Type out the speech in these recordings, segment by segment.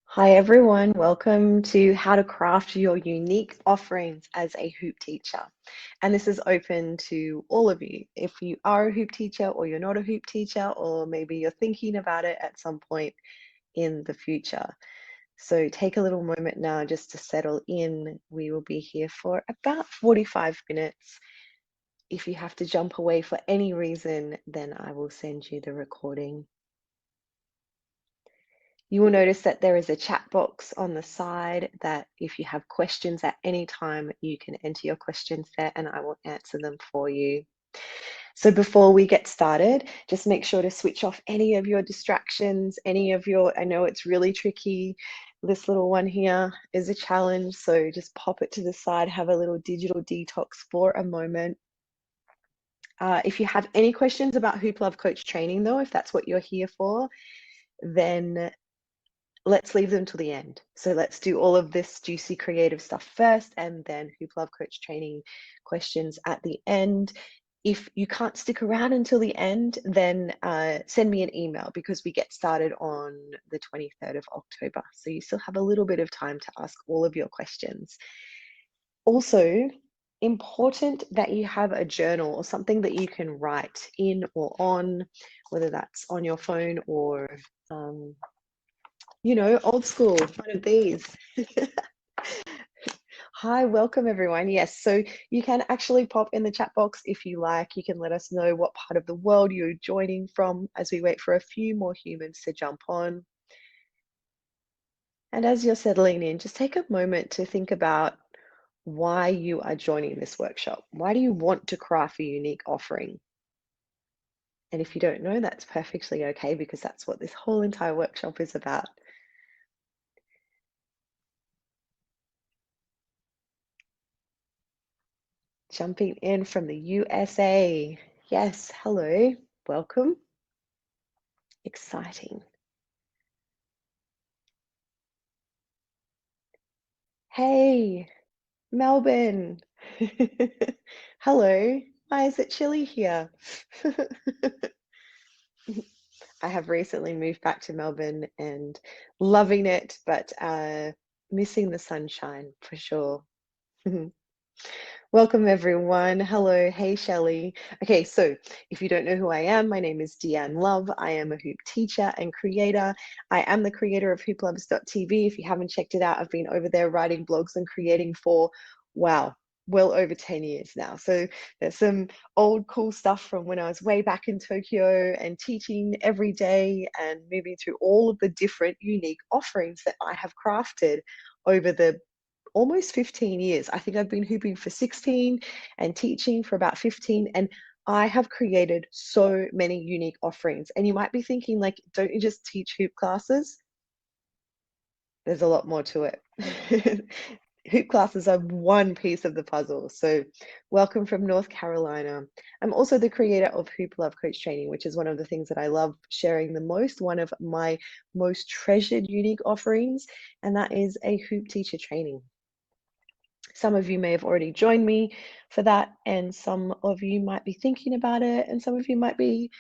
Hi everyone, welcome to How to Craft Your Unique Offerings as a Hoop Teacher. And this is open to all of you. If you are a hoop teacher or you're not a hoop teacher, or maybe you're thinking about it at some point in the future. So take a little moment now just to settle in. We will be here for about 45 minutes. If you have to jump away for any reason, then I will send you the recording. You will notice that there is a chat box on the side that if you have questions at any time, you can enter your questions there and I will answer them for you. So before we get started, just make sure to switch off any of your distractions, I know it's really tricky. This little one here is a challenge, so just pop it to the side, have a little digital detox for a moment. If you have any questions about Hoop Love Coach training though, if that's what you're here for, then let's leave them till the end. So let's do all of this juicy creative stuff first and then Hoop Love Coach training questions at the end. If you can't stick around until the end, then send me an email because we get started on the 23rd of October. So you still have a little bit of time to ask all of your questions. Also, important that you have a journal or something that you can write in or on, whether that's on your phone or old school, one of these. Hi, welcome everyone. Yes, so you can actually pop in the chat box if you like. You can let us know what part of the world you're joining from as we wait for a few more humans to jump on. And as you're settling in, just take a moment to think about why you are joining this workshop. Why do you want to craft a unique offering? And if you don't know, that's perfectly okay because that's what this whole entire workshop is about. Jumping in from the USA. Yes, hello, welcome. Exciting. Hey, Melbourne. Hello. Why is it chilly here? I have recently moved back to Melbourne and loving it, but missing the sunshine for sure. Welcome everyone. Hello. Hey Shelley. Okay, so if you don't know who I am, my name is Deanne Love. I am a hoop teacher and creator. I am the creator of hooploves.tv. If you haven't checked it out, I've been over there writing blogs and creating for, wow, well over 10 years now. So there's some old cool stuff from when I was way back in Tokyo and teaching every day and moving through all of the different unique offerings that I have crafted over the almost 15 years. I think I've been hooping for 16 and teaching for about 15. And I have created so many unique offerings. And you might be thinking, like, don't you just teach hoop classes? There's a lot more to it. Hoop classes are one piece of the puzzle. So, welcome from North Carolina. I'm also the creator of Hoop Love Coach Training, which is one of the things that I love sharing the most, one of my most treasured unique offerings, and that is a hoop teacher training. Some of you may have already joined me for that, and some of you might be thinking about it, and some of you might be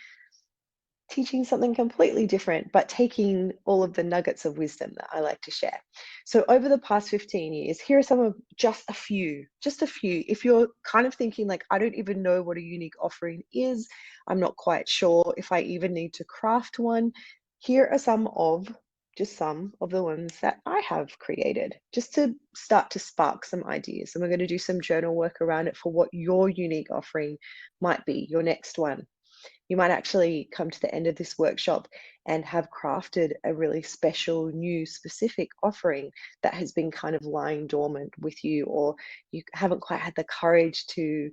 teaching something completely different, but taking all of the nuggets of wisdom that I like to share. So over the past 15 years, here are some of just a few. If you're kind of thinking like, I don't even know what a unique offering is, I'm not quite sure if I even need to craft one, here are some of the ones that I have created just to start to spark some ideas. And we're going to do some journal work around it for what your unique offering might be, your next one. You might actually come to the end of this workshop and have crafted a really special, new, specific offering that has been kind of lying dormant with you, or you haven't quite had the courage to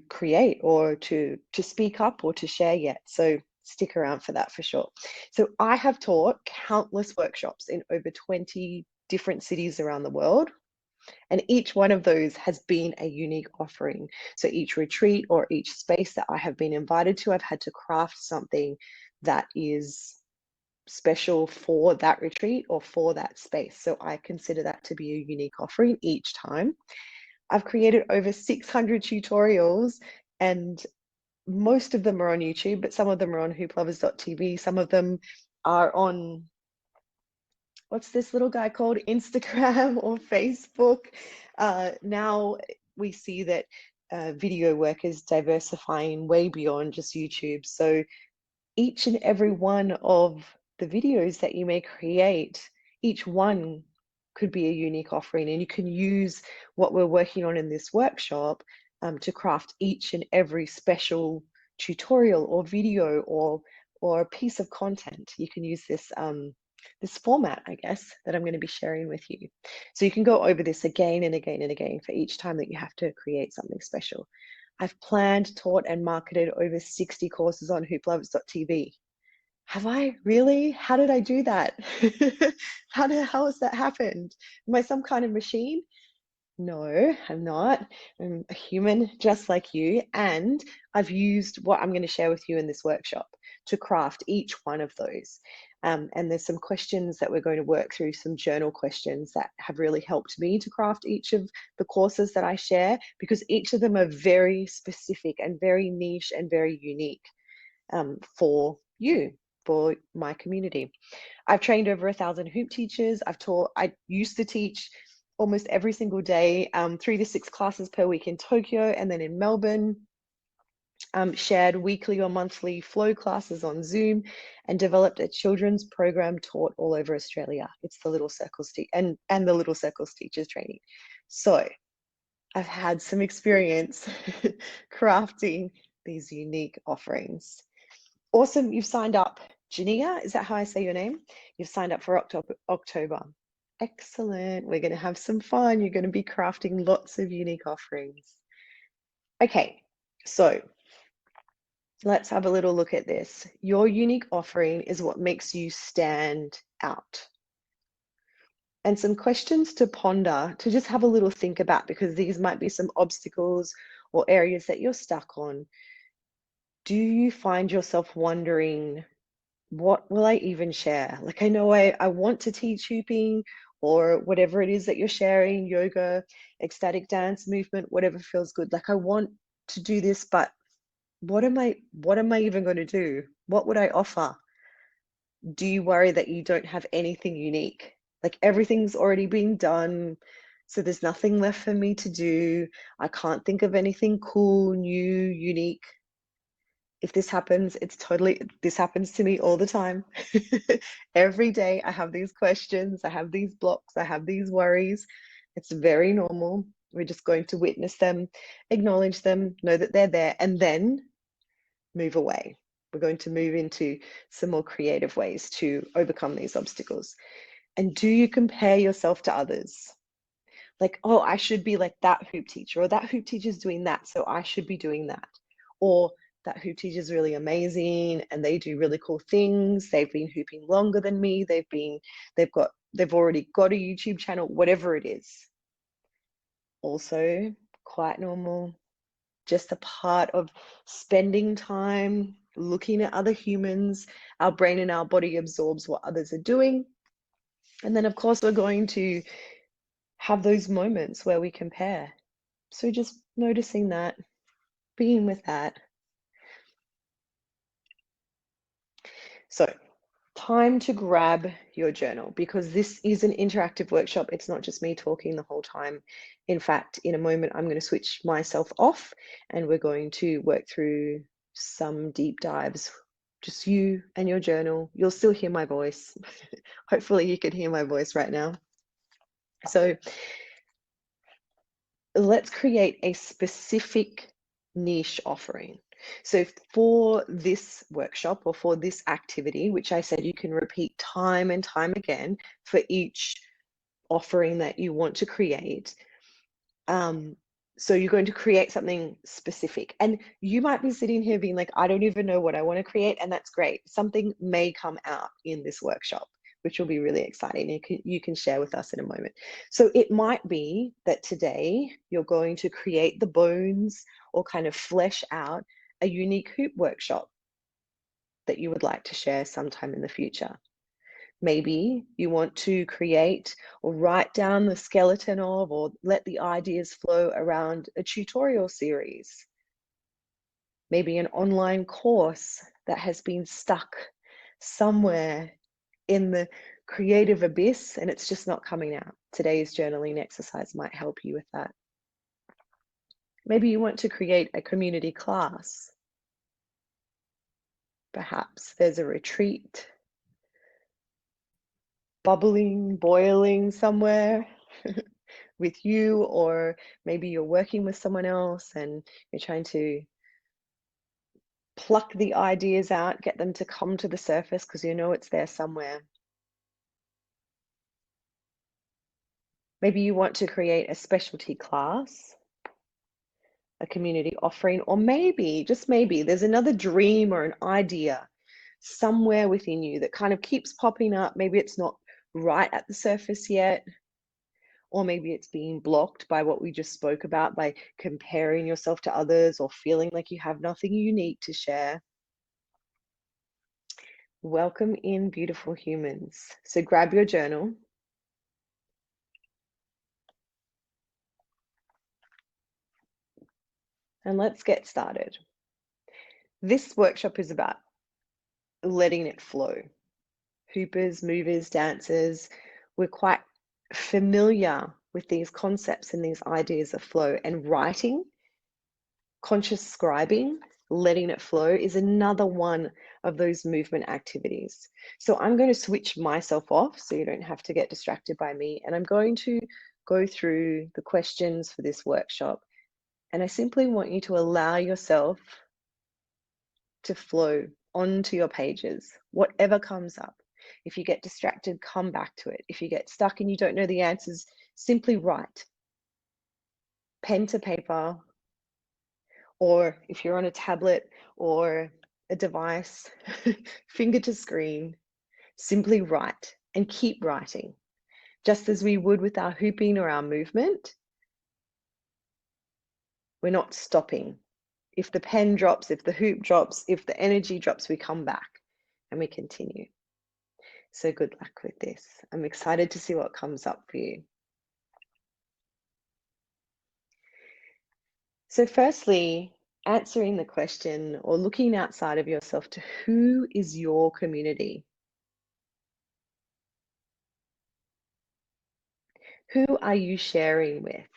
create or to speak up or to share yet. So stick around for that for sure. So I have taught countless workshops in over 20 different cities around the world. And each one of those has been a unique offering. So each retreat or each space that I have been invited to, I've had to craft something that is special for that retreat or for that space. So I consider that to be a unique offering each time. I've created over 600 tutorials, and most of them are on YouTube, but some of them are on hooplovers.tv. Some of them are on what's this little guy called, Instagram or Facebook. Now we see that video work is diversifying way beyond just YouTube. So each and every one of the videos that you may create, each one could be a unique offering, and you can use what we're working on in this workshop to craft each and every special tutorial or video or piece of content. You can use this this format, I guess, that I'm going to be sharing with you. So you can go over this again and again and again for each time that you have to create something special. I've planned, taught, and marketed over 60 courses on hooplovers.tv. Have I really? How did I do that? How has that happened? Am I some kind of machine? No, I'm not. I'm a human just like you. And I've used what I'm going to share with you in this workshop to craft each one of those. And there's some questions that we're going to work through, some journal questions that have really helped me to craft each of the courses that I share, because each of them are very specific and very niche and very unique for you, for my community. I've trained over 1,000 hoop teachers. I used to teach almost every single day, 3 to 6 classes per week in Tokyo and then in Melbourne. Shared weekly or monthly flow classes on Zoom, and developed a children's program taught all over Australia. It's the Little Circles and the Little Circles Teachers Training. So I've had some experience crafting these unique offerings. Awesome, you've signed up. Jania, is that how I say your name? You've signed up for October. Excellent. We're going to have some fun. You're going to be crafting lots of unique offerings. Okay, so let's have a little look at this. Your unique offering is what makes you stand out. And some questions to ponder, to just have a little think about, because these might be some obstacles or areas that you're stuck on. Do you find yourself wondering, what will I even share? Like, I know I want to teach hooping or whatever it is that you're sharing, yoga, ecstatic dance, movement, whatever feels good. Like, I want to do this, but what am I even going to do? What would I offer? Do you worry that you don't have anything unique? Like, everything's already been done, so there's nothing left for me to do. I can't think of anything cool, new, unique. If this happens, this happens to me all the time. Every day I have these questions, I have these blocks, I have these worries. It's very normal. We're just going to witness them, acknowledge them, know that they're there, and then move away. We're going to move into some more creative ways to overcome these obstacles. And do you compare yourself to others? Like, oh, I should be like that hoop teacher, or that hoop teacher's doing that, so I should be doing that. Or that hoop teacher is really amazing and they do really cool things. They've been hooping longer than me. They've already got a YouTube channel, whatever it is. Also, quite normal, just a part of spending time looking at other humans. Our brain and our body absorbs what others are doing. And then, of course, we're going to have those moments where we compare. So just noticing that, being with that. So time to grab your journal, because this is an interactive workshop. It's not just me talking the whole time. In fact, in a moment, I'm going to switch myself off and we're going to work through some deep dives, just you and your journal. You'll still hear my voice. Hopefully you can hear my voice right now. So let's create a specific niche offering. So for this workshop or for this activity, which I said you can repeat time and time again for each offering that you want to create, so you're going to create something specific. And you might be sitting here being like, I don't even know what I want to create, and that's great. Something may come out in this workshop, which will be really exciting. You can share with us in a moment. So it might be that today you're going to create the bones or kind of flesh out a unique hoop workshop that you would like to share sometime in the future. Maybe you want to create or write down the skeleton of, or let the ideas flow around a tutorial series. Maybe an online course that has been stuck somewhere in the creative abyss and it's just not coming out. Today's journaling exercise might help you with that. Maybe you want to create a community class. Perhaps there's a retreat bubbling, boiling somewhere with you, or maybe you're working with someone else and you're trying to pluck the ideas out, get them to come to the surface because you know it's there somewhere. Maybe you want to create a specialty class, a community offering, or maybe, just maybe, there's another dream or an idea somewhere within you that kind of keeps popping up. Maybe it's not right at the surface yet, or maybe it's being blocked by what we just spoke about, by comparing yourself to others or feeling like you have nothing unique to share. Welcome in, beautiful humans. So grab your journal. And let's get started. This workshop is about letting it flow. Hoopers, movers, dancers, we're quite familiar with these concepts and these ideas of flow, and writing, conscious scribing, letting it flow is another one of those movement activities. So I'm going to switch myself off so you don't have to get distracted by me, and I'm going to go through the questions for this workshop, and I simply want you to allow yourself to flow onto your pages, whatever comes up. If you get distracted, come back to it. If you get stuck and you don't know the answers, simply write. Pen to paper, or if you're on a tablet or a device, finger to screen, simply write and keep writing. Just as we would with our hooping or our movement, we're not stopping. If the pen drops, if the hoop drops, if the energy drops, we come back and we continue. So good luck with this. I'm excited to see what comes up for you. So firstly, answering the question or looking outside of yourself to who is your community? Who are you sharing with?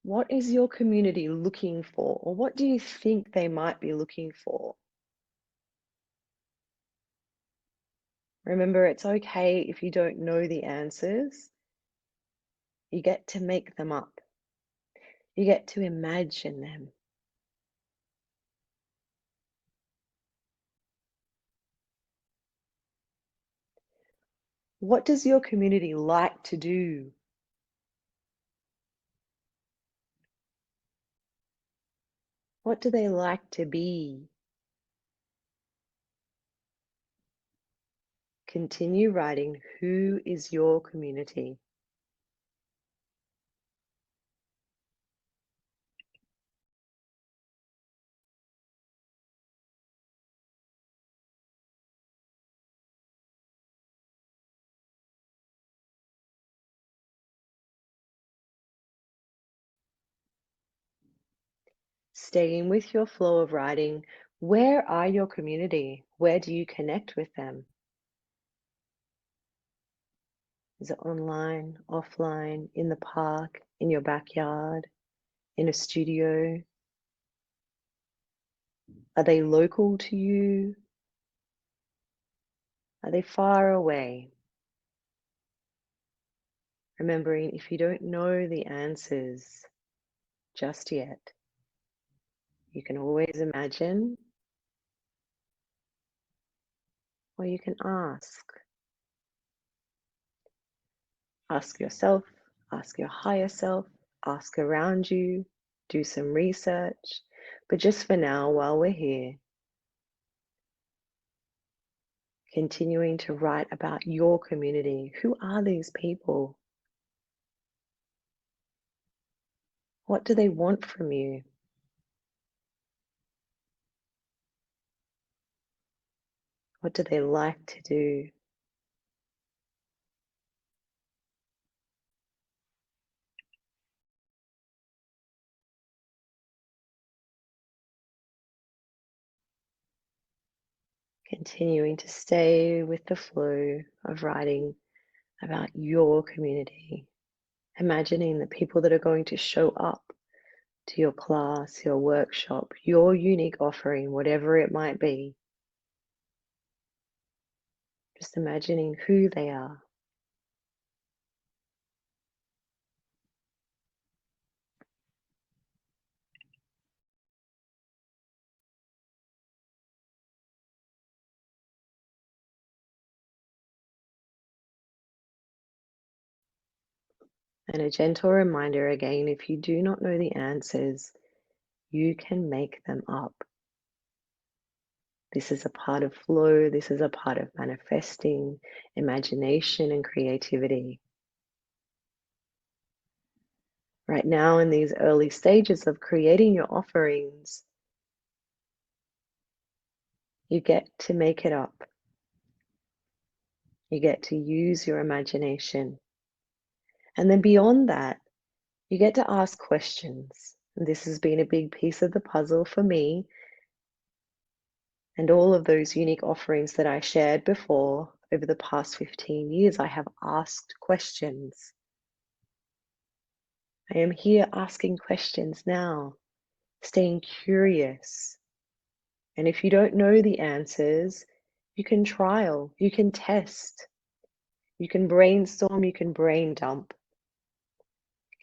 What is your community looking for? Or what do you think they might be looking for? Remember, it's okay if you don't know the answers. You get to make them up. You get to imagine them. What does your community like to do? What do they like to be? Continue writing, who is your community? Staying with your flow of writing, where are your community? Where do you connect with them? Is it online, offline, in the park, in your backyard, in a studio? Are they local to you? Are they far away? Remembering, if you don't know the answers just yet, you can always imagine, or you can ask. Ask yourself, ask your higher self, ask around you, do some research. But just for now, while we're here, continuing to write about your community. Who are these people? What do they want from you? What do they like to do? Continuing to stay with the flow of writing about your community, imagining the people that are going to show up to your class, your workshop, your unique offering, whatever it might be. Just imagining who they are. And a gentle reminder again, if you do not know the answers, you can make them up. This is a part of flow. This is a part of manifesting, imagination, and creativity. Right now, in these early stages of creating your offerings, you get to make it up. You get to use your imagination. And then beyond that, you get to ask questions. And this has been a big piece of the puzzle for me. And all of those unique offerings that I shared before, over the past 15 years, I have asked questions. I am here asking questions now, staying curious. And if you don't know the answers, you can trial, you can test, you can brainstorm, you can brain dump.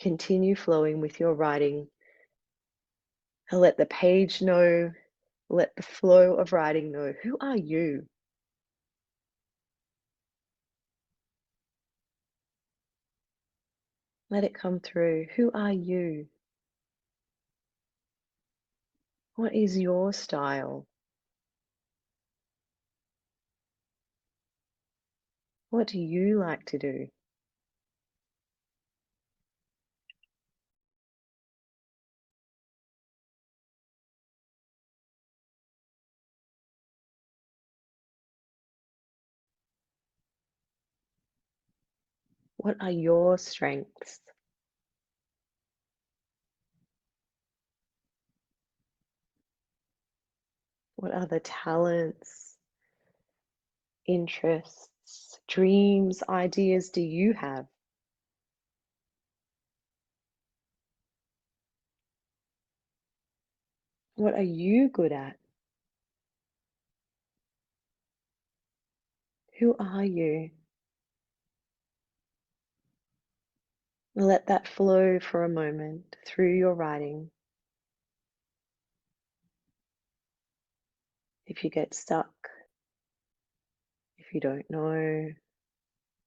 Continue flowing with your writing and let the page know, let the flow of writing know, who are you? Let it come through. Who are you? What is your style? What do you like to do? What are your strengths? What are the talents, interests, dreams, ideas do you have? What are you good at? Who are you? Let that flow for a moment through your writing. If you get stuck, if you don't know,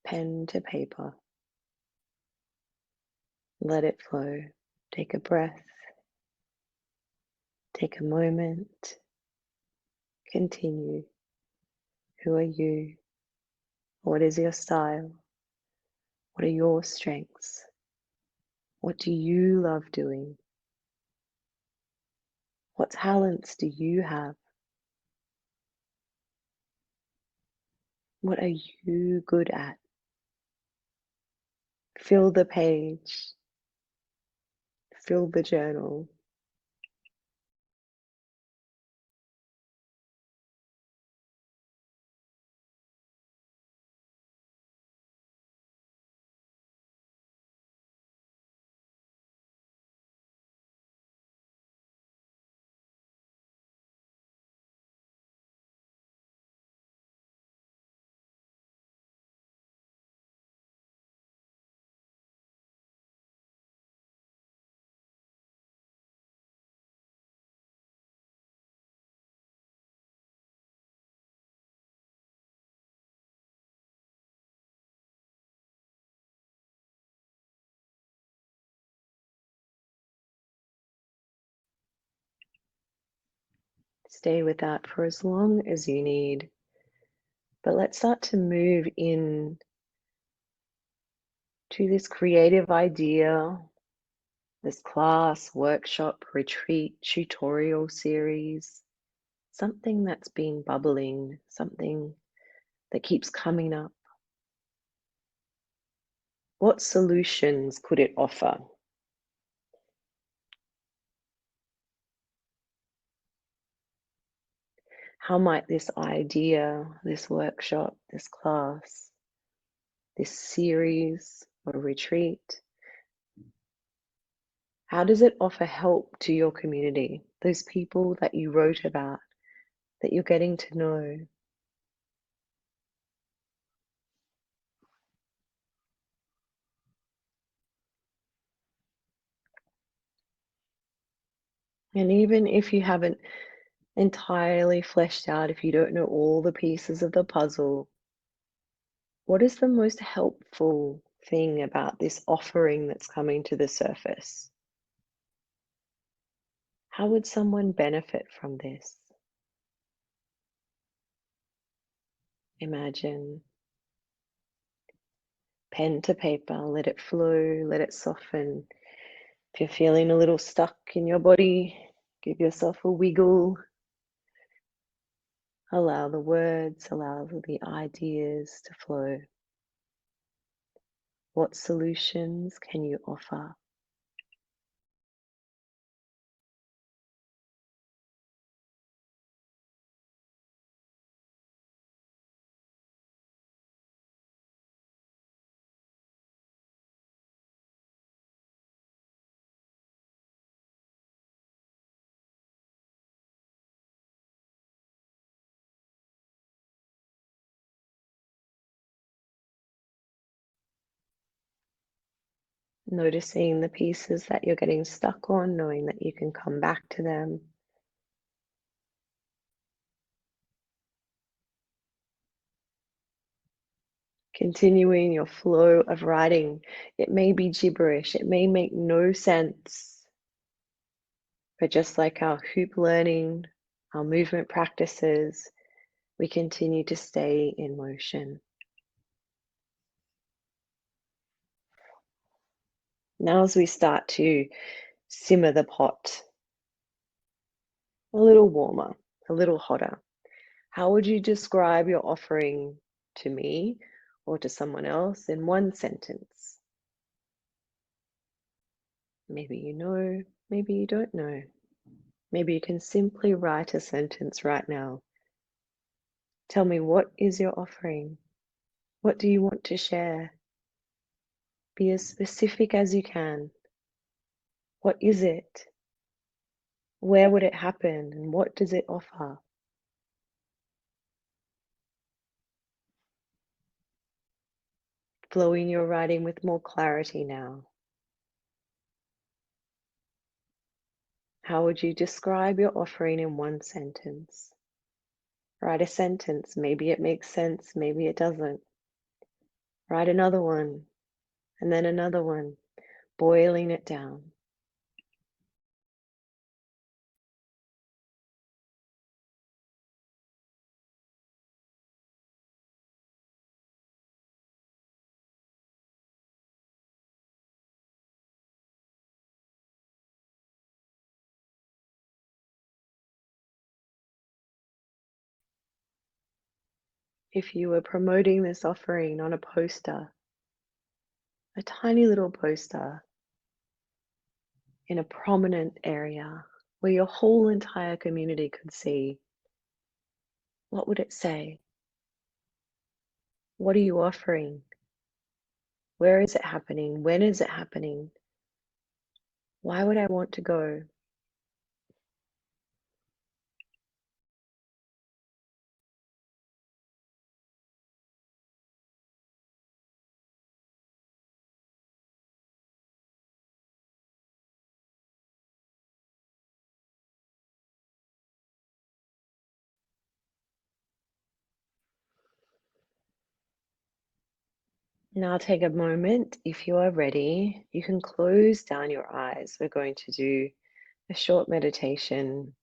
pen to paper, let it flow. Take a breath, take a moment, continue. Who are you? What is your style? What are your strengths? What do you love doing? What talents do you have? What are you good at? Fill the page, fill the journal. Stay with that for as long as you need. But let's start to move in to this creative idea, this class, workshop, retreat, tutorial series, something that's been bubbling, something that keeps coming up. What solutions could it offer? How might this idea, this workshop, this class, this series or retreat, how does it offer help to your community, those people that you wrote about, that you're getting to know? And even if you haven't entirely fleshed out, if you don't know all the pieces of the puzzle, what is the most helpful thing about this offering that's coming to the surface? How would someone benefit from this? Imagine pen to paper, let it flow, let it soften. If you're feeling a little stuck in your body, give yourself a wiggle. Allow the words, allow the ideas to flow. What solutions can you offer? Noticing the pieces that you're getting stuck on, knowing that you can come back to them. Continuing your flow of writing. It may be gibberish, it may make no sense, but just like our hoop learning, our movement practices, we continue to stay in motion. Now, as we start to simmer the pot a little warmer, a little hotter, how would you describe your offering to me or to someone else in one sentence? Maybe you know, maybe you don't know. Maybe you can simply write a sentence right now. Tell me, what is your offering? What do you want to share? Be as specific as you can. What is it? Where would it happen? And what does it offer? Flowing your writing with more clarity now. How would you describe your offering in one sentence? Write a sentence. Maybe it makes sense, maybe it doesn't. Write another one, and then another one, boiling it down. If you were promoting this offering on a poster, a tiny little poster in a prominent area where your whole entire community could see, what would it say? What are you offering? Where is it happening? When is it happening? Why would I want to go? Now take a moment. If you are ready, you can close down your eyes. We're going to do a short meditation,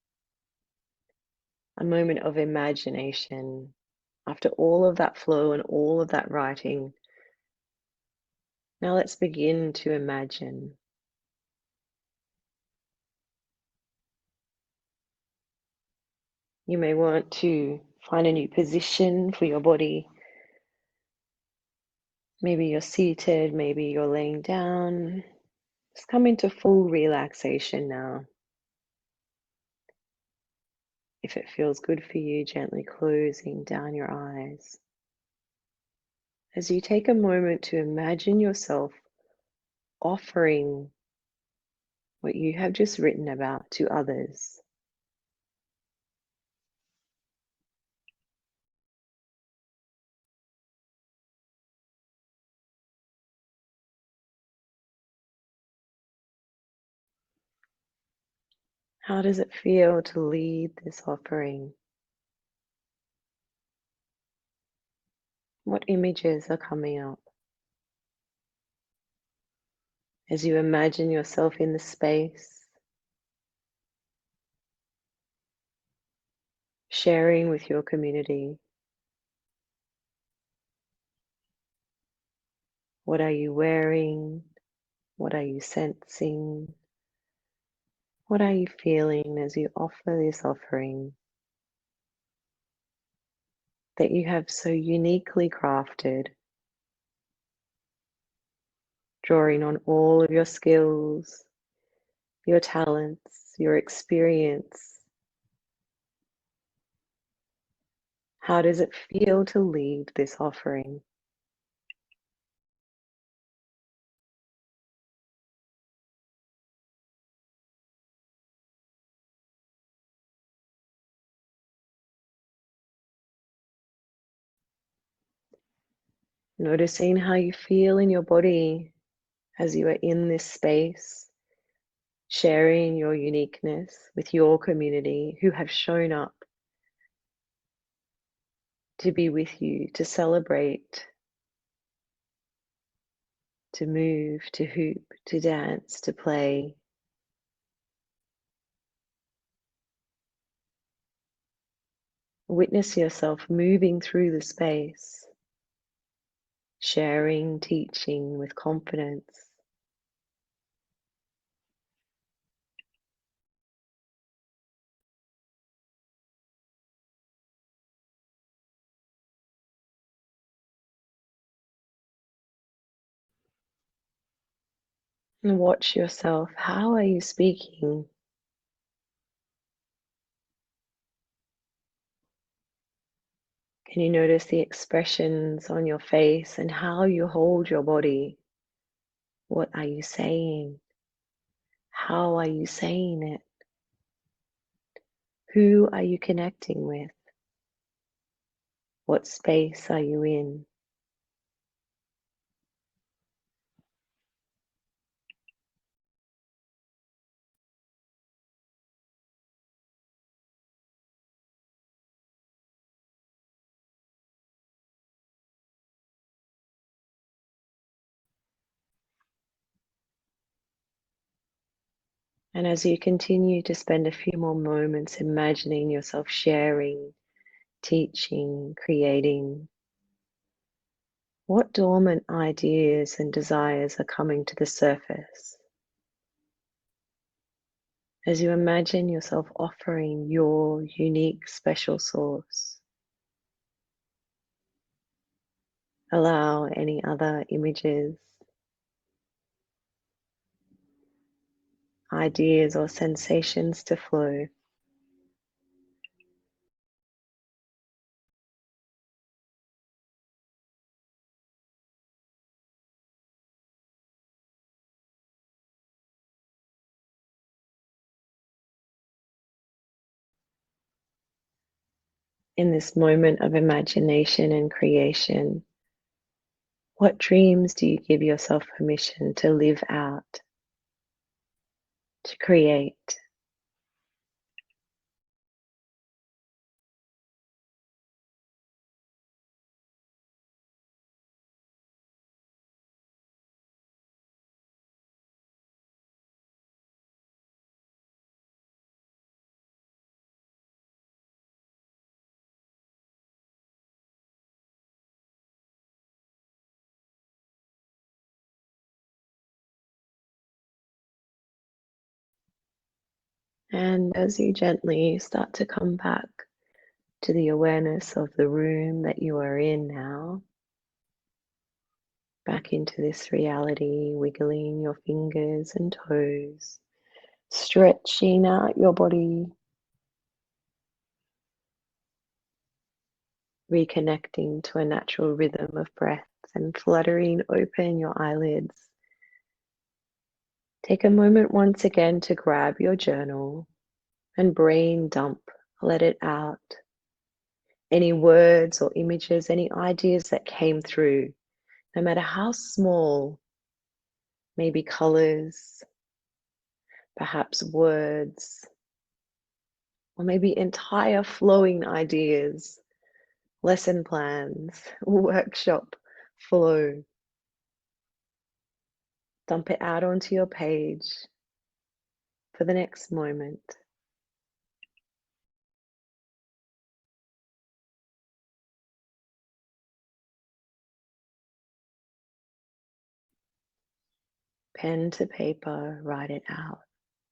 a moment of imagination. After all of that flow and all of that writing, now let's begin to imagine. You may want to find a new position for your body. Maybe you're seated, maybe you're laying down. Just come into full relaxation now. If it feels good for you, gently closing down your eyes. As you take a moment to imagine yourself offering what you have just written about to others. How does it feel to lead this offering? What images are coming up as you imagine yourself in the space, sharing with your community? What are you wearing? What are you sensing? What are you feeling as you offer this offering that you have so uniquely crafted, drawing on all of your skills, your talents, your experience? How does it feel to lead this offering? Noticing how you feel in your body as you are in this space, sharing your uniqueness with your community who have shown up to be with you, to celebrate, to move, to hoop, to dance, to play. Witness yourself moving through the space, sharing, teaching with confidence. And watch yourself. How are you speaking? Can you notice the expressions on your face and how you hold your body? What are you saying? How are you saying it? Who are you connecting with? What space are you in? And as you continue to spend a few more moments imagining yourself sharing, teaching, creating, what dormant ideas and desires are coming to the surface as you imagine yourself offering your unique special source? Allow any other images, ideas, or sensations to flow. In this moment of imagination and creation, what dreams do you give yourself permission to live out, to create? And as you gently start to come back to the awareness of the room that you are in now, back into this reality, wiggling your fingers and toes, stretching out your body, reconnecting to a natural rhythm of breath and fluttering open your eyelids. Take a moment once again to grab your journal and brain dump, let it out. Any words or images, any ideas that came through, no matter how small, maybe colors, perhaps words, or maybe entire flowing ideas, lesson plans, workshop flow. Dump it out onto your page for the next moment. Pen to paper, write it out.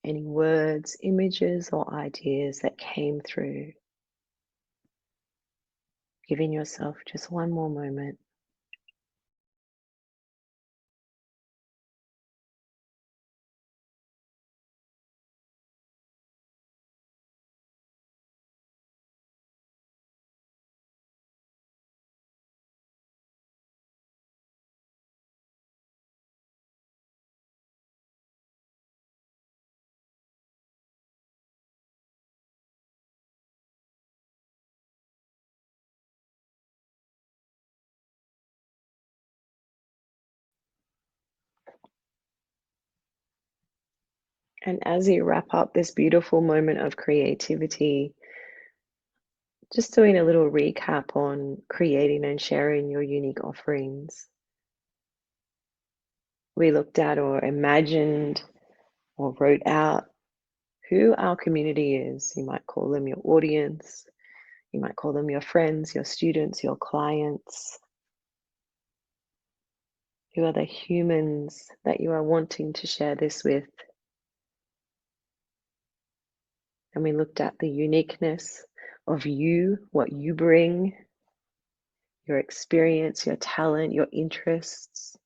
Any words, images, or ideas that came through. Giving yourself just one more moment. And as you wrap up this beautiful moment of creativity, just doing a little recap on creating and sharing your unique offerings. We looked at or imagined or wrote out who our community is. You might call them your audience, you might call them your friends, your students, your clients. Who are the humans that you are wanting to share this with? And we looked at the uniqueness of you, what you bring, your experience, your talent, your interests,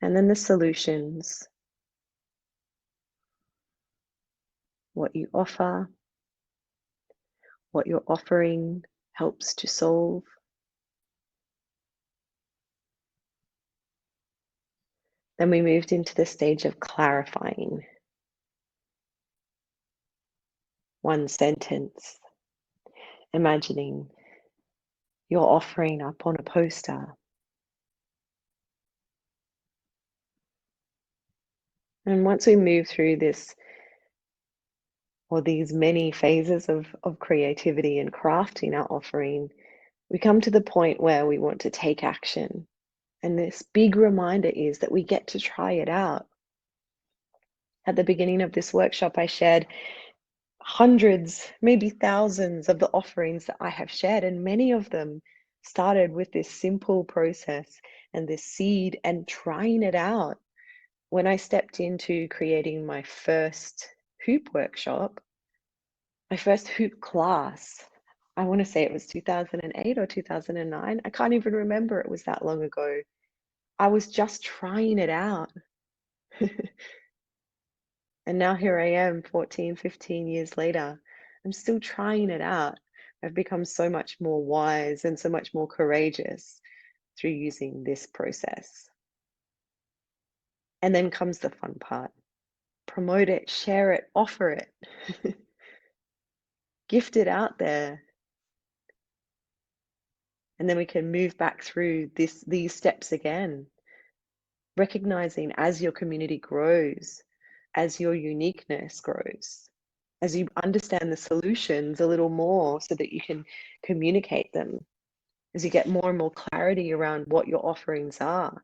and then the solutions, what you offer, what your offering helps to solve. Then we moved into the stage of clarifying. One sentence, imagining your offering up on a poster. And once we move through this, or these many phases of creativity and crafting our offering, we come to the point where we want to take action. And this big reminder is that we get to try it out. At the beginning of this workshop, I shared hundreds, maybe thousands of the offerings that I have shared, and many of them started with this simple process and this seed and trying it out. When I stepped into creating my first hoop workshop, my first hoop class, I want to say it was 2008 or 2009. I can't even remember, it was that long ago. I was just trying it out. And now here I am 14, 15 years later. I'm still trying it out. I've become so much more wise and so much more courageous through using this process. And then comes the fun part. Promote it, share it, offer it. Gift it out there. And then we can move back through these steps again, recognizing as your community grows, as your uniqueness grows, as you understand the solutions a little more so that you can communicate them, as you get more and more clarity around what your offerings are,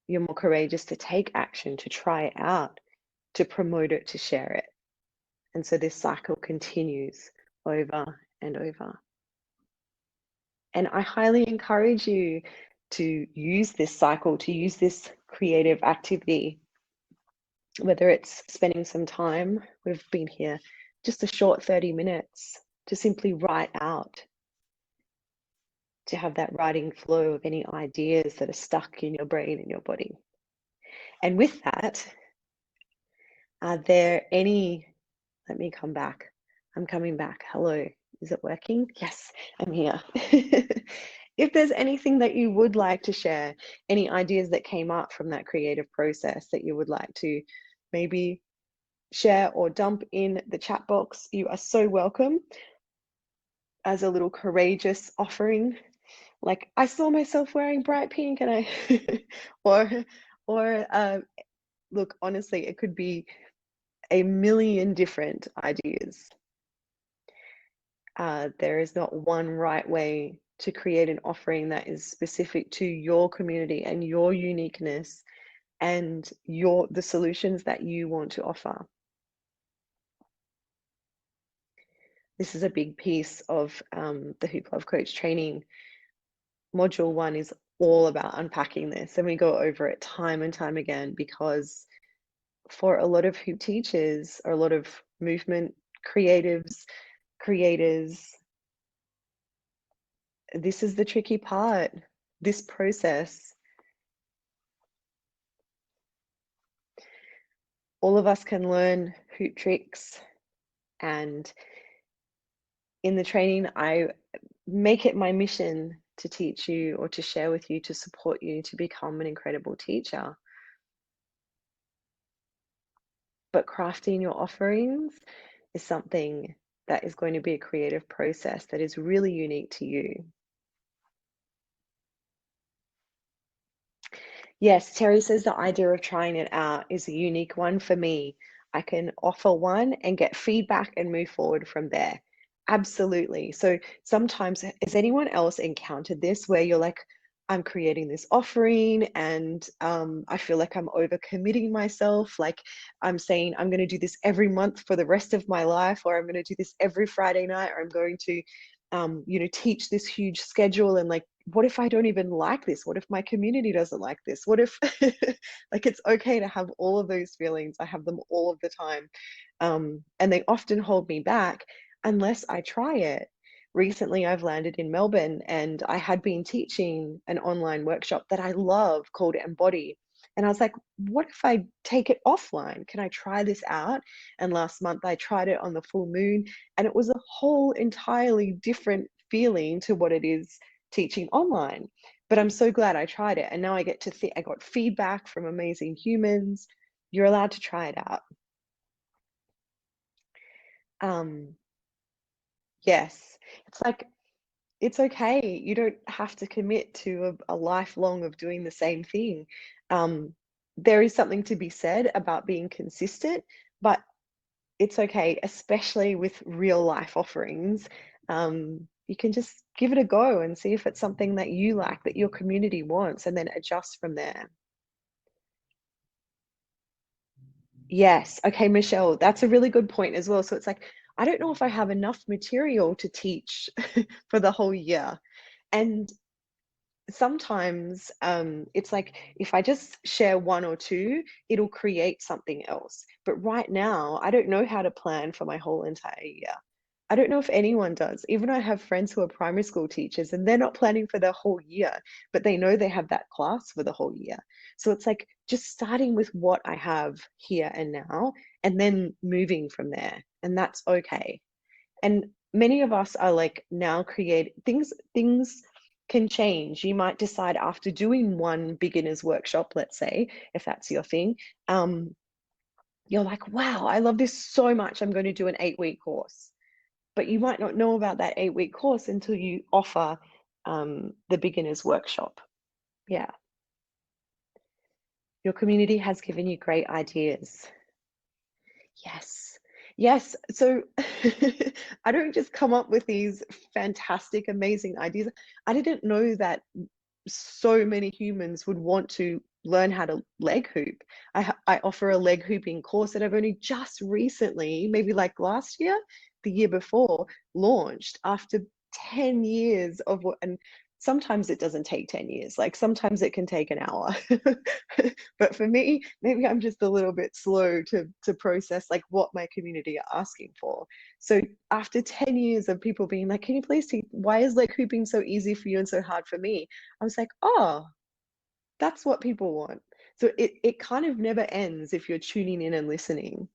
you're more courageous to take action, to try it out, to promote it, to share it. And so this cycle continues over and over. And I highly encourage you to use this cycle, to use this creative activity, whether it's spending some time, we've been here just a short 30 minutes to simply write out, to have that writing flow of any ideas that are stuck in your brain and your body. And with that, are there any, let me come back. I'm coming back. Hello. Is it working? Yes, I'm here. If there's anything that you would like to share, any ideas that came up from that creative process that you would like to maybe share or dump in the chat box, you are so welcome as a little courageous offering. Like, I saw myself wearing bright pink and I, or, or look, honestly, it could be a million different ideas. There is not one right way to create an offering that is specific to your community and your uniqueness and the solutions that you want to offer. This is a big piece of the Hoop Love Coach training. Module 1 is all about unpacking this, and we go over it time and time again, because for a lot of hoop teachers or a lot of movement creatives, creators, this is the tricky part. This process, all of us can learn hoop tricks, and in the training, I make it my mission to teach you or to share with you, to support you to become an incredible teacher. But crafting your offerings is something that is going to be a creative process that is really unique to you. Yes, Terry says the idea of trying it out is a unique one for me. I can offer one and get feedback and move forward from there. Absolutely. So sometimes, has anyone else encountered this where you're like, I'm creating this offering and I feel like I'm overcommitting myself. Like, I'm saying I'm going to do this every month for the rest of my life, or I'm going to do this every Friday night, or I'm going to, teach this huge schedule. And like, what if I don't even like this? What if my community doesn't like this? What if, like, it's okay to have all of those feelings. I have them all of the time. And they often hold me back unless I try it. Recently, I've landed in Melbourne and I had been teaching an online workshop that I love called Embody. And I was like, what if I take it offline? Can I try this out? And last month I tried it on the full moon, and it was a whole entirely different feeling to what it is teaching online. But I'm so glad I tried it. And now I get to think, I got feedback from amazing humans. You're allowed to try it out. Um, yes, it's like, it's okay. You don't have to commit to a lifelong of doing the same thing. Um, there is something to be said about being consistent, but it's okay, especially with real life offerings. You can just give it a go and see if it's something that you like, that your community wants, and then adjust from there. Yes. Okay, Michelle, that's a really good point as well. So it's like, I don't know if I have enough material to teach for the whole year. And sometimes it's like, if I just share one or two, it'll create something else. But right now, I don't know how to plan for my whole entire year. I don't know if anyone does. Even I have friends who are primary school teachers and they're not planning for their whole year, but they know they have that class for the whole year. So it's like just starting with what I have here and now, and then moving from there. And that's okay. And many of us are like, now create things can change. You might decide after doing one beginner's workshop, let's say, if that's your thing, you're like, wow, I love this so much, I'm going to do an 8-week course. But you might not know about that 8-week course until you offer the beginner's workshop. Yeah. Your community has given you great ideas. Yes. Yes. So I don't just come up with these fantastic, amazing ideas. I didn't know that so many humans would want to learn how to leg hoop. I offer a leg hooping course that I've only just recently, maybe like last year, the year before, launched after 10 years of what, and sometimes it doesn't take 10 years, like sometimes it can take an hour. But for me, maybe I'm just a little bit slow to process like what my community are asking for. So after 10 years of people being like, can you please see, why is leg hooping so easy for you and so hard for me? I was like, oh, that's what people want. So it kind of never ends if you're tuning in and listening.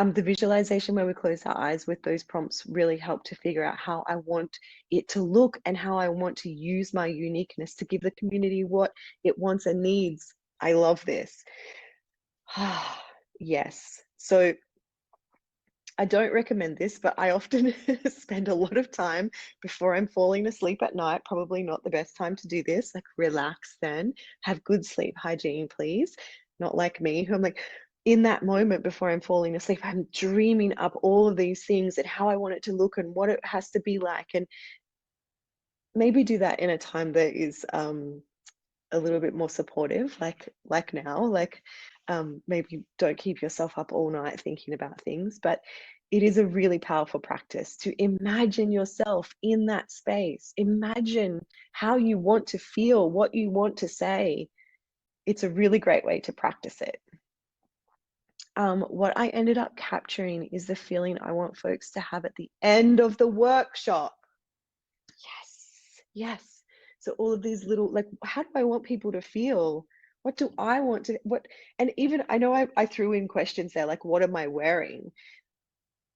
The visualization where we close our eyes with those prompts really help to figure out how I want it to look and how I want to use my uniqueness to give the community what it wants and needs. I love this. Yes. So I don't recommend this, but I often spend a lot of time before I'm falling asleep at night. Probably not the best time to do this. Like, relax then, have good sleep hygiene, please. Not like me, who I'm like, in that moment before I'm falling asleep, I'm dreaming up all of these things and how I want it to look and what it has to be like. And maybe do that in a time that is a little bit more supportive, like now, like maybe don't keep yourself up all night thinking about things, but it is a really powerful practice to imagine yourself in that space. Imagine how you want to feel, what you want to say. It's a really great way to practice it. What I ended up capturing is the feeling I want folks to have at the end of the workshop. Yes, yes. So all of these little, like, how do I want people to feel? What do I want to, what, and even, I know I threw in questions there, like, what am I wearing?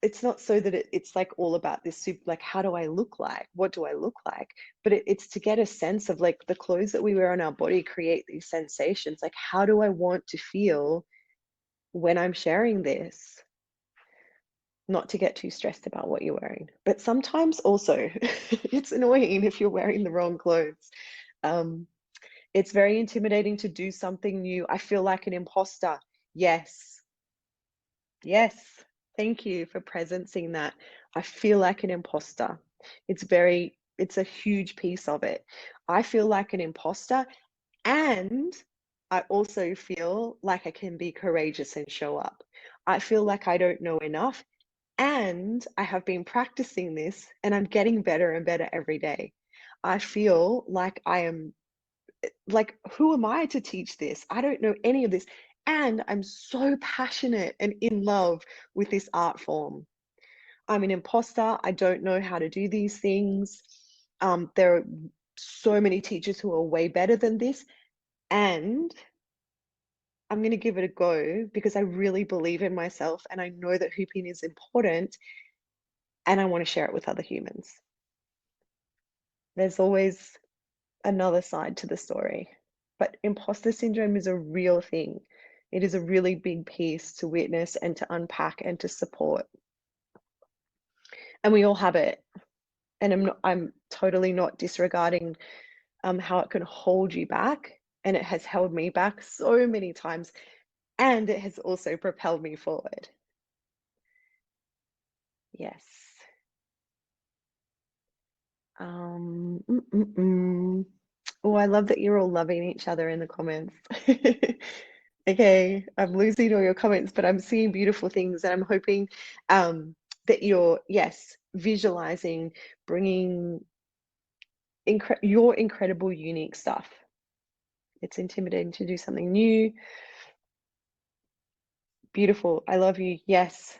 It's not so that it's like all about this soup, like, how do I look like? What do I look like? But it's to get a sense of, like, the clothes that we wear on our body create these sensations. Like, how do I want to feel when I'm sharing this? Not to get too stressed about what you're wearing. But sometimes also it's annoying if you're wearing the wrong clothes. Um, it's very intimidating to do something new. I feel like an imposter. Yes. Yes. Thank you for presencing that. I feel like an imposter. It's a huge piece of it. I feel like an imposter, and I also feel like I can be courageous and show up. I feel like I don't know enough, and I have been practicing this and I'm getting better and better every day. I feel like I am, like, who am I to teach this? I don't know any of this. And I'm so passionate and in love with this art form. I'm an imposter. I don't know how to do these things. There are so many teachers who are way better than this. And I'm going to give it a go because I really believe in myself and I know that hooping is important and I want to share it with other humans. There's always another side to the story. But imposter syndrome is a real thing. It is a really big piece to witness and to unpack and to support. And we all have it. And I'm totally not disregarding how it can hold you back. And it has held me back so many times. And it has also propelled me forward. Yes. Oh, I love that you're all loving each other in the comments. Okay, I'm losing all your comments, but I'm seeing beautiful things, and I'm hoping that you're, yes, visualizing, bringing your incredible, unique stuff. It's intimidating to do something new. Beautiful. I love you. Yes.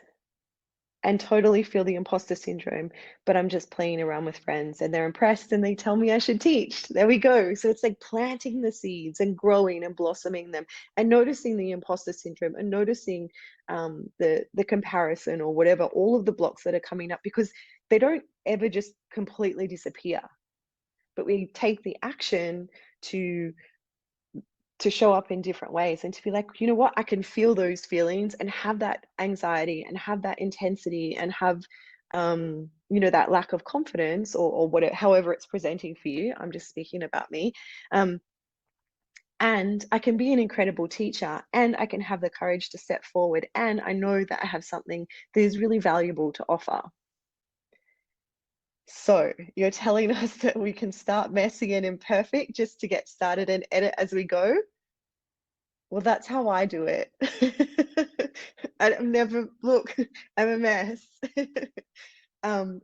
And totally feel the imposter syndrome, but I'm just playing around with friends and they're impressed and they tell me I should teach. There we go. So it's like planting the seeds and growing and blossoming them and noticing the imposter syndrome and noticing the comparison or whatever, all of the blocks that are coming up, because they don't ever just completely disappear, but we take the action to show up in different ways and to be like, you know what, I can feel those feelings and have that anxiety and have that intensity and have that lack of confidence or whatever, however it's presenting for you. I'm just speaking about me. And I can be an incredible teacher and I can have the courage to step forward, and I know that I have something that is really valuable to offer. So you're telling us that we can start messy and imperfect just to get started and edit as we go? Well, that's how I do it. I'm never, look, I'm a mess. um,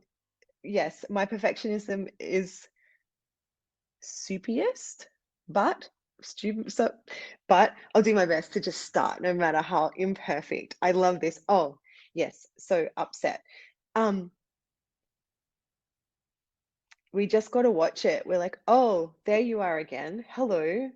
yes, my perfectionism is soupiest, but stupid. So, but I'll do my best to just start, no matter how imperfect. I love this. Oh, yes, so upset. We just got to watch it. We're like, oh, there you are again. Hello,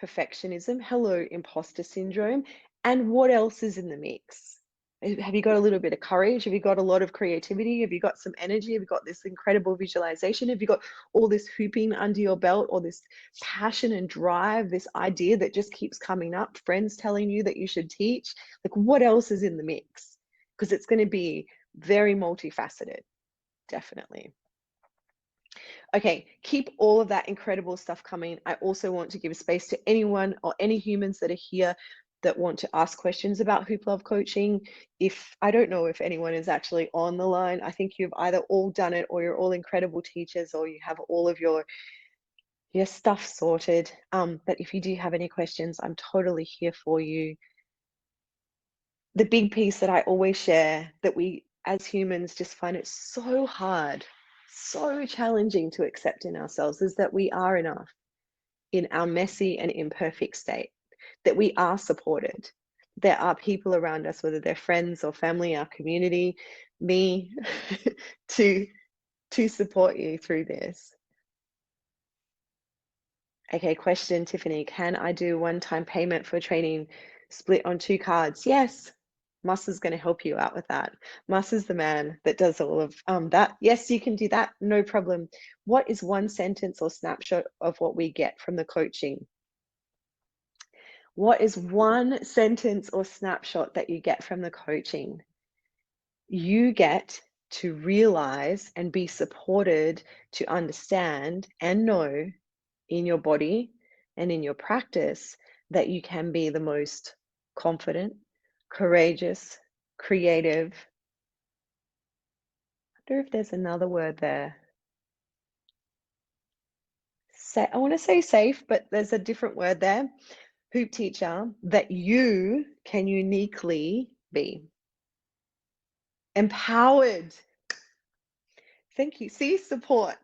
perfectionism. Hello, imposter syndrome. And what else is in the mix? Have you got a little bit of courage? Have you got a lot of creativity? Have you got some energy? Have you got this incredible visualization? Have you got all this hooping under your belt, or this passion and drive, this idea that just keeps coming up, friends telling you that you should teach? Like, what else is in the mix? Because it's going to be very multifaceted, definitely. Okay, keep all of that incredible stuff coming. I also want to give space to anyone or any humans that are here that want to ask questions about Hoop Love coaching. If I don't know if anyone is actually on the line, I think you've either all done it, or you're all incredible teachers, or you have all of your stuff sorted. But if you do have any questions, I'm totally here for you. The big piece that I always share, that we as humans just find it so hard, so challenging to accept in ourselves, is that we are enough in our messy and imperfect state, that we are supported. There are people around us, whether they're friends or family, our community, me, to support you through this. Okay, question, Tiffany. Can I do one-time payment for training split on 2 cards? Yes. Mus is going to help you out with that. Mus is the man that does all of that. Yes, you can do that. No problem. What is one sentence or snapshot of what we get from the coaching? What is one sentence or snapshot that you get from the coaching? You get to realize and be supported to understand and know in your body and in your practice that you can be the most confident, courageous, creative. I wonder if there's another word there. I want to say safe, but there's a different word there. Hoop teacher that you can uniquely be. Empowered. Thank you. See, support.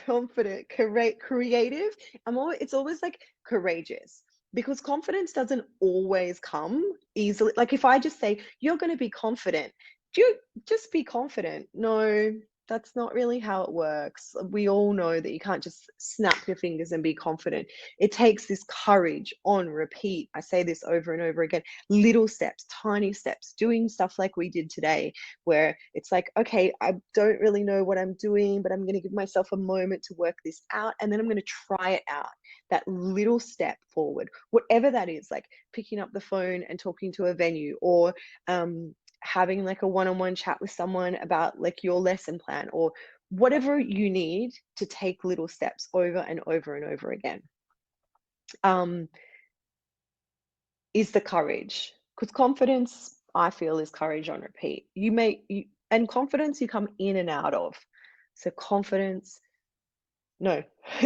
Confident, creative. It's always like courageous, because confidence doesn't always come easily. Like, if I just say, you're going to be confident, do you just be confident? No, that's not really how it works. We all know that you can't just snap your fingers and be confident. It takes this courage on repeat. I say this over and over again. Little steps, tiny steps, doing stuff like we did today, where it's like, okay, I don't really know what I'm doing, but I'm going to give myself a moment to work this out, and then I'm going to try it out. That little step forward, whatever that is, like picking up the phone and talking to a venue, or having like a one-on-one chat with someone about like your lesson plan, or whatever you need to take little steps over and over and over again, is the courage. Because confidence, I feel, is courage on repeat. And confidence you come in and out of. So confidence, no,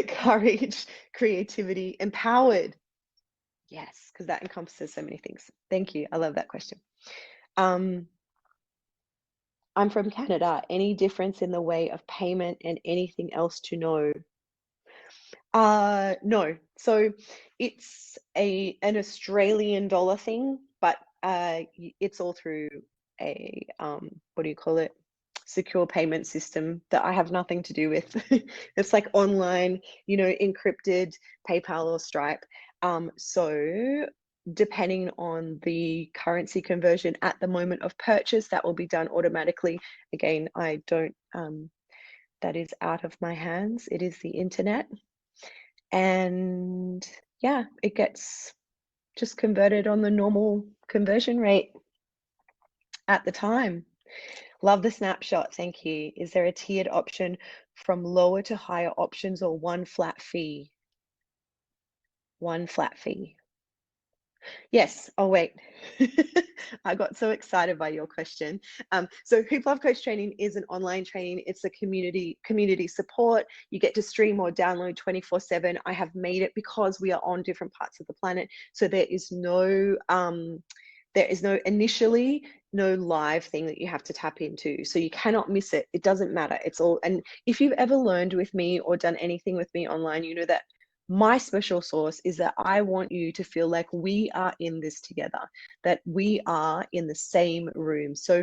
courage, creativity, empowered. Yes, because that encompasses so many things. Thank you. I love that question. I'm from Canada. Any difference in the way of payment and anything else to know? No. So it's an Australian dollar thing, but it's all through a what do you call it? Secure payment system that I have nothing to do with. It's like online, encrypted, PayPal or Stripe. So depending on the currency conversion at the moment of purchase, that will be done automatically. Again, I don't, that is out of my hands. It is the internet. And yeah, it gets just converted on the normal conversion rate at the time. Love the snapshot. Thank you. Is there a tiered option from lower to higher options, or one flat fee? One flat fee. Yes. Oh, wait. I got so excited by your question. So Hoop Love Coach Training is an online training. It's a community support. You get to stream or download 24/7. I have made it because we are on different parts of the planet. So there is no initially no live thing that you have to tap into. So you cannot miss it. It doesn't matter. It's all, and if you've ever learned with me or done anything with me online, you know that my special sauce is that I want you to feel like we are in this together, that we are in the same room. So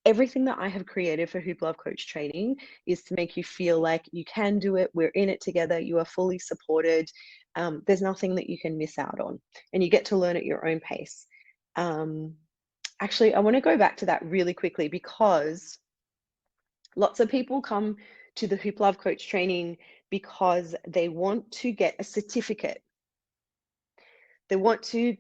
everything that I have created for Hoop Love Coach Training is to make you feel like you can do it. We're in it together. You are fully supported. There's nothing that you can miss out on, and you get to learn at your own pace. Actually, I want to go back to that really quickly because lots of people come to the Hoop Love Coach training because they want to get a certificate. They want to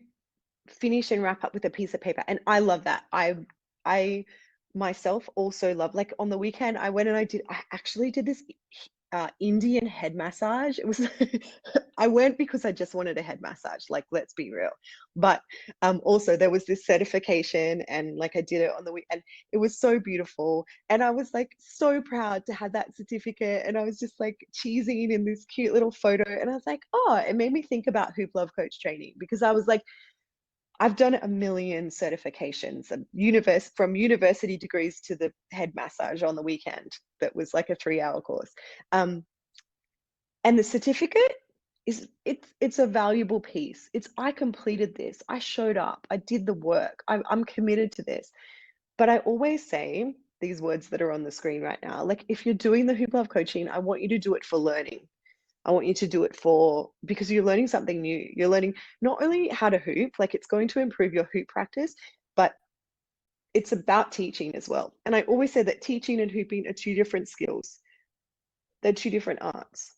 finish and wrap up with a piece of paper. And I love that. I myself also love, like on the weekend, I went and I actually did this Indian head massage. It was, I went because I just wanted a head massage, like, let's be real. But also there was this certification and like I did it on the weekend. It was so beautiful. And I was like so proud to have that certificate. And I was just like cheesing in this cute little photo. And I was like, oh, it made me think about Hoop Love Coach training because I was like, I've done a million certifications and from university degrees to the head massage on the weekend. That was like a 3-hour course. And the certificate it's a valuable piece. I completed this. I showed up. I did the work. I'm committed to this. But I always say these words that are on the screen right now. Like, if you're doing the Hoop Love coaching, I want you to do it for learning. I want you to do it because you're learning something new. You're learning not only how to hoop, like it's going to improve your hoop practice, but it's about teaching as well. And I always say that teaching and hooping are two different skills. They're two different arts.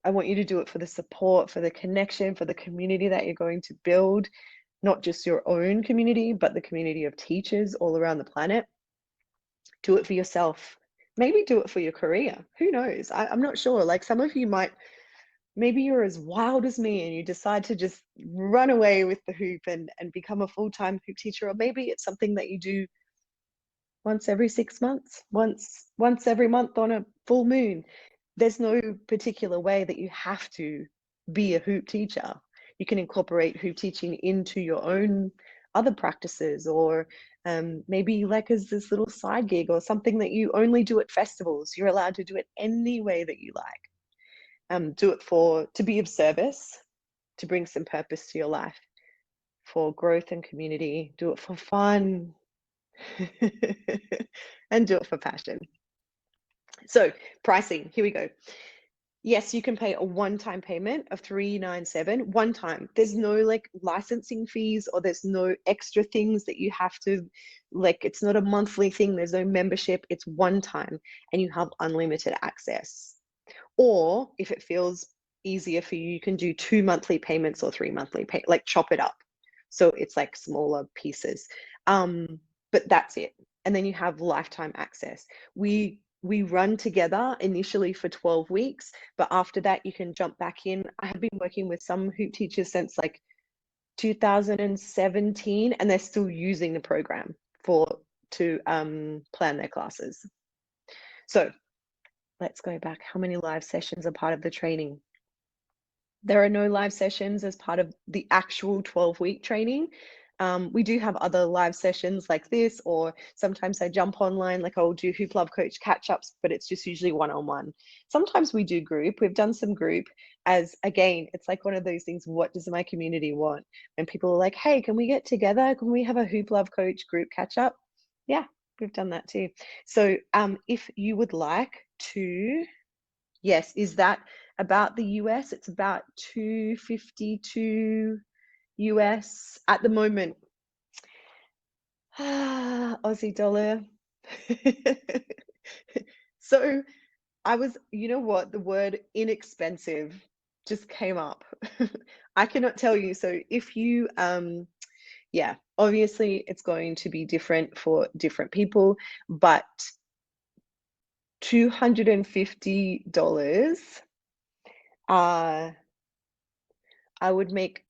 I want you to do it for the support, for the connection, for the community that you're going to build, not just your own community, but the community of teachers all around the planet. Do it for yourself. Maybe do it for your career. Who knows? I'm not sure. Like, some of you might, maybe you're as wild as me and you decide to just run away with the hoop and become a full-time hoop teacher. Or maybe it's something that you do once every 6 months, once every month on a full moon. There's no particular way that you have to be a hoop teacher. You can incorporate hoop teaching into your own other practices, or maybe like as this little side gig or something that you only do at festivals. You're allowed to do it any way that you like. Do it to be of service, to bring some purpose to your life, for growth and community. Do it for fun. And do it for passion. So pricing, here we go. Yes, you can pay a one-time payment of $397, one time. There's no like licensing fees, or there's no extra things that you have to, like, it's not a monthly thing. There's no membership. It's one time and you have unlimited access. Or if it feels easier for you, you can do 2 monthly payments or 3 monthly like chop it up. So it's like smaller pieces. But that's it. And then you have lifetime access. We run together initially for 12 weeks, but after that you can jump back in. I have been working with some hoop teachers since like 2017, and they're still using the program to plan their classes. So let's go back. How many live sessions are part of the training? There are no live sessions as part of the actual 12-week training. We do have other live sessions like this, or sometimes I jump online, like I'll do Hoop Love Coach catch-ups, but it's just usually one-on-one. Sometimes we do group. We've done some group, as again, it's like one of those things, what does my community want? And people are like, hey, can we get together? Can we have a Hoop Love Coach group catch-up? Yeah, we've done that too. So if you would like to, yes, is that about the US? It's about 252 US at the moment. Aussie dollar. So I was, you know what, the word inexpensive just came up. I cannot tell you. So if you yeah, obviously it's going to be different for different people, but $250 I would make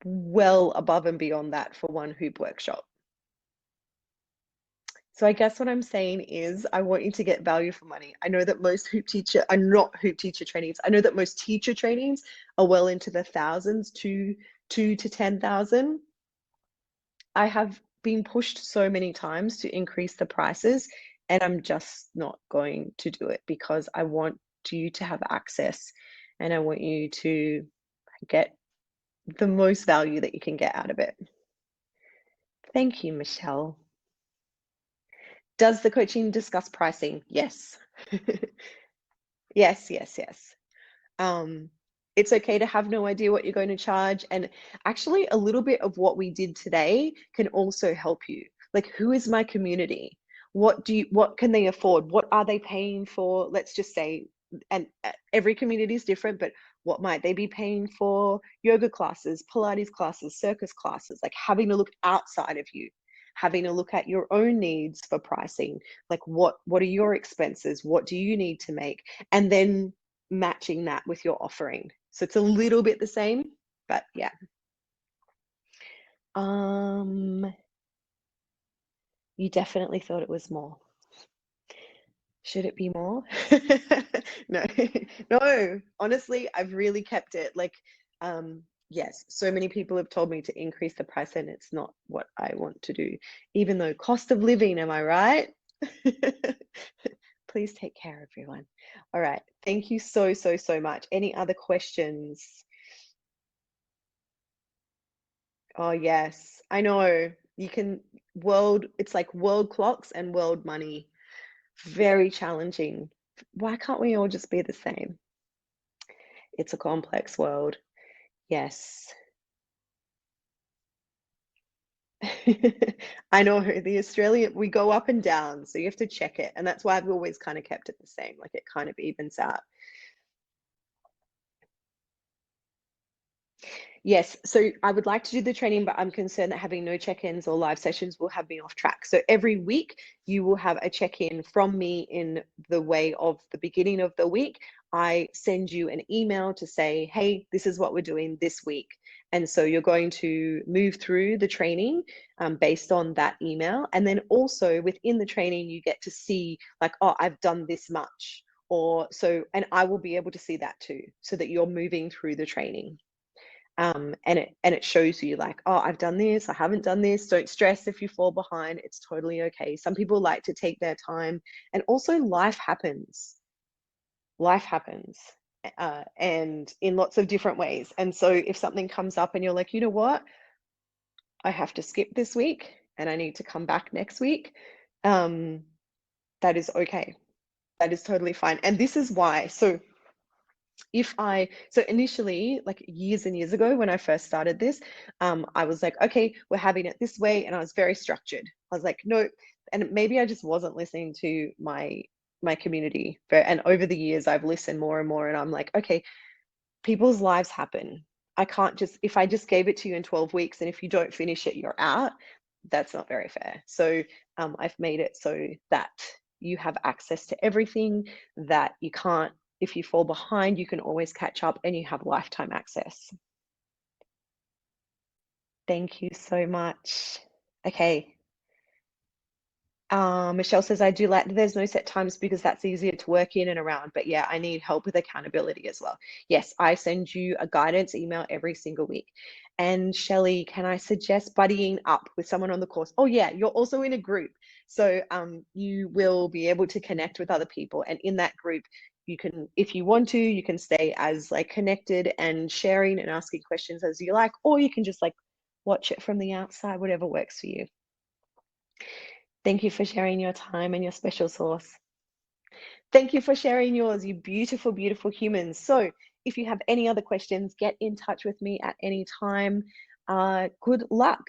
well above and beyond that for one hoop workshop. So I guess what I'm saying is I want you to get value for money. I know that most hoop teacher are not hoop teacher trainings. I know that most teacher trainings are well into the thousands, two to 10,000. I have been pushed so many times to increase the prices, and I'm just not going to do it because I want you to have access and I want you to get the most value that you can get out of it. Thank you, Michelle. Does the coaching discuss pricing? Yes. Yes, yes, yes. It's okay to have no idea what you're going to charge. And actually, a little bit of what we did today can also help you. Like, who is my community? What can they afford? What are they paying for? Let's just say, and every community is different, but what might they be paying for yoga classes, Pilates classes, circus classes? Like, having to look outside of you, having to look at your own needs for pricing. Like, what are your expenses? What do you need to make? And then matching that with your offering. So it's a little bit the same, but yeah. You definitely thought it was more. Should it be more? No, no, honestly, I've really kept it like, yes, so many people have told me to increase the price and it's not what I want to do, even though cost of living, am I right? Please take care, everyone. All right. Thank you so, so, so much. Any other questions? Oh, yes. I know. You can it's like world clocks and world money. Very challenging. Why can't we all just be the same? It's a complex world. Yes. I know the Australian, we go up and down, so you have to check it. And that's why I've always kind of kept it the same, like it kind of evens out. Yes, so I would like to do the training, but I'm concerned that having no check-ins or live sessions will have me off track. So every week you will have a check-in from me in the way of the beginning of the week. I send you an email to say, hey, this is what we're doing this week. And so you're going to move through the training based on that email. And then also within the training, you get to see like, oh, I've done this much. Or so, and I will be able to see that too, so that you're moving through the training. And it shows you like, oh, I've done this, I haven't done this. Don't stress if you fall behind. It's totally okay. Some people like to take their time, and also life happens. Life happens, and in lots of different ways. And so if something comes up and you're like, you know what, I have to skip this week and I need to come back next week, that is okay. That is totally fine. And this is why. So initially, like years and years ago when I first started this, I was like, okay, we're having it this way, and I was very structured. I was like, no, and maybe I just wasn't listening to my community. And over the years, I've listened more and more, and I'm like, okay, people's lives happen. I can't just, if I just gave it to you in 12 weeks, and if you don't finish it, you're out. That's not very fair. So I've made it so that you have access to everything, that you can't, if you fall behind, you can always catch up, and you have lifetime access. Thank you so much. Okay. Michelle says, I do like that there's no set times because that's easier to work in and around. But yeah, I need help with accountability as well. Yes, I send you a guidance email every single week. And Shelley, can I suggest buddying up with someone on the course? Oh yeah, you're also in a group. So you will be able to connect with other people. And in that group, you can, if you want to, you can stay as like connected and sharing and asking questions as you like, or you can just like watch it from the outside, whatever works for you. Thank you for sharing your time and your special sauce. Thank you for sharing yours, you beautiful, beautiful humans. So if you have any other questions, get in touch with me at any time. Good luck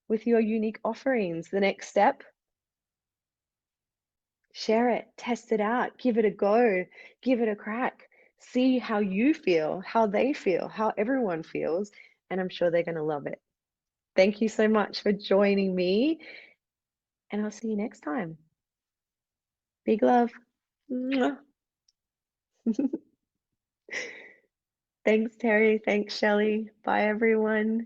with your unique offerings. The next step, share it, test it out, give it a go, give it a crack. See how you feel, how they feel, how everyone feels, and I'm sure they're going to love it. Thank you so much for joining me, and I'll see you next time. Big love. Mwah. Thanks, Terry. Thanks, Shelley. Bye, everyone.